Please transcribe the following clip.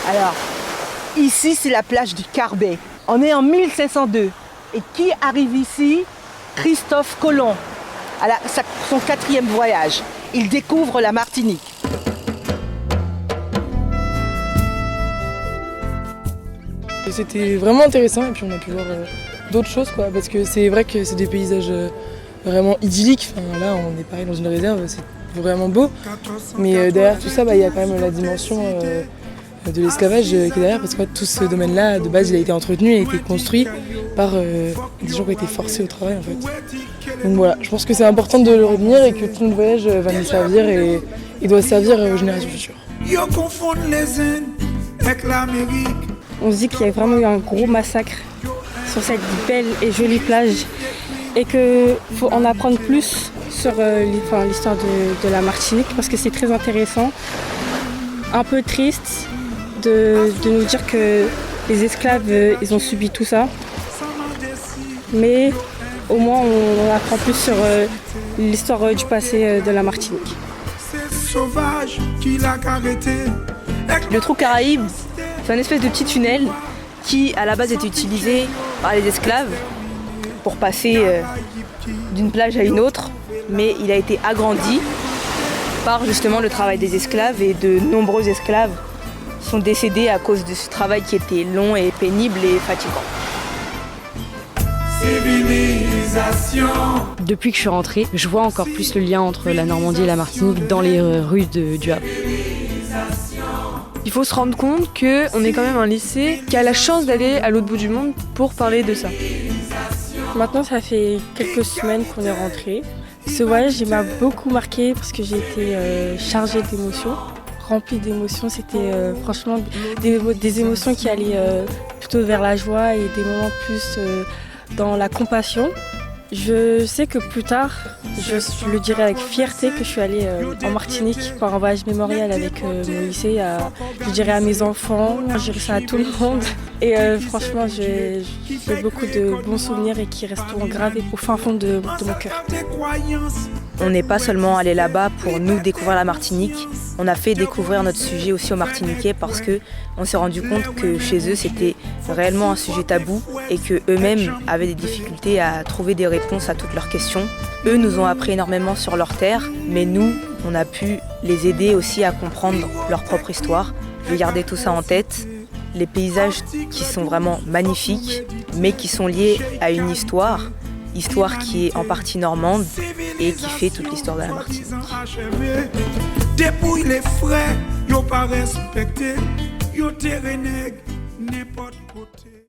Alors, ici, c'est la plage du Carbet. On est en 1502. Et qui arrive ici? Christophe Colomb, son 4e voyage. Il découvre la Martinique. C'était vraiment intéressant et puis on a pu voir d'autres choses quoi, parce que c'est vrai que c'est des paysages vraiment idylliques. Enfin, là on est pareil dans une réserve, c'est vraiment beau. Mais derrière tout ça, il y a quand même la dimension de l'esclavage qui est derrière, parce que tout ce domaine-là, de base, il a été entretenu et a été construit par des gens qui ont été forcés au travail en fait. Donc voilà, je pense que c'est important de le retenir et que tout notre voyage va nous servir et doit servir aux générations futures. On se dit qu'il y a vraiment eu un gros massacre sur cette belle et jolie plage et qu'il faut en apprendre plus sur l'histoire de la Martinique parce que c'est très intéressant. Un peu triste de nous dire que les esclaves, ils ont subi tout ça. Mais au moins, on apprend plus sur l'histoire du passé de la Martinique. Le trou Caraïbe, c'est un espèce de petit tunnel qui, à la base, était utilisé par les esclaves pour passer d'une plage à une autre, mais il a été agrandi par justement le travail des esclaves et de nombreux esclaves sont décédés à cause de ce travail qui était long et pénible et fatigant. Depuis que je suis rentrée, je vois encore plus le lien entre la Normandie et la Martinique dans les rues du Havre. Il faut se rendre compte qu'on est quand même un lycée qui a la chance d'aller à l'autre bout du monde pour parler de ça. Maintenant, ça fait quelques semaines qu'on est rentré. Ce voyage, il m'a beaucoup marqué parce que j'ai été chargée d'émotions, remplie d'émotions. C'était franchement des émotions qui allaient plutôt vers la joie et des moments plus dans la compassion. Je sais que plus tard, je le dirai avec fierté que je suis allée en Martinique pour un voyage mémorial avec mon lycée. Je dirai à mes enfants, je dirai ça à tout le monde. Et franchement, j'ai beaucoup de bons souvenirs et qui resteront gravés au fin fond de mon cœur. On n'est pas seulement allé là-bas pour nous découvrir la Martinique, on a fait découvrir notre sujet aussi aux Martiniquais parce qu'on s'est rendu compte que chez eux c'était réellement un sujet tabou et qu'eux-mêmes avaient des difficultés à trouver des réponses à toutes leurs questions. Eux nous ont appris énormément sur leur terre, mais nous, on a pu les aider aussi à comprendre leur propre histoire. Je vais garder tout ça en tête. Les paysages qui sont vraiment magnifiques, mais qui sont liés à une histoire qui est en partie normande et qui fait toute l'histoire de la Martinique. Dépouille les frais, yo pas respecté, yo te renègue n'importe côté.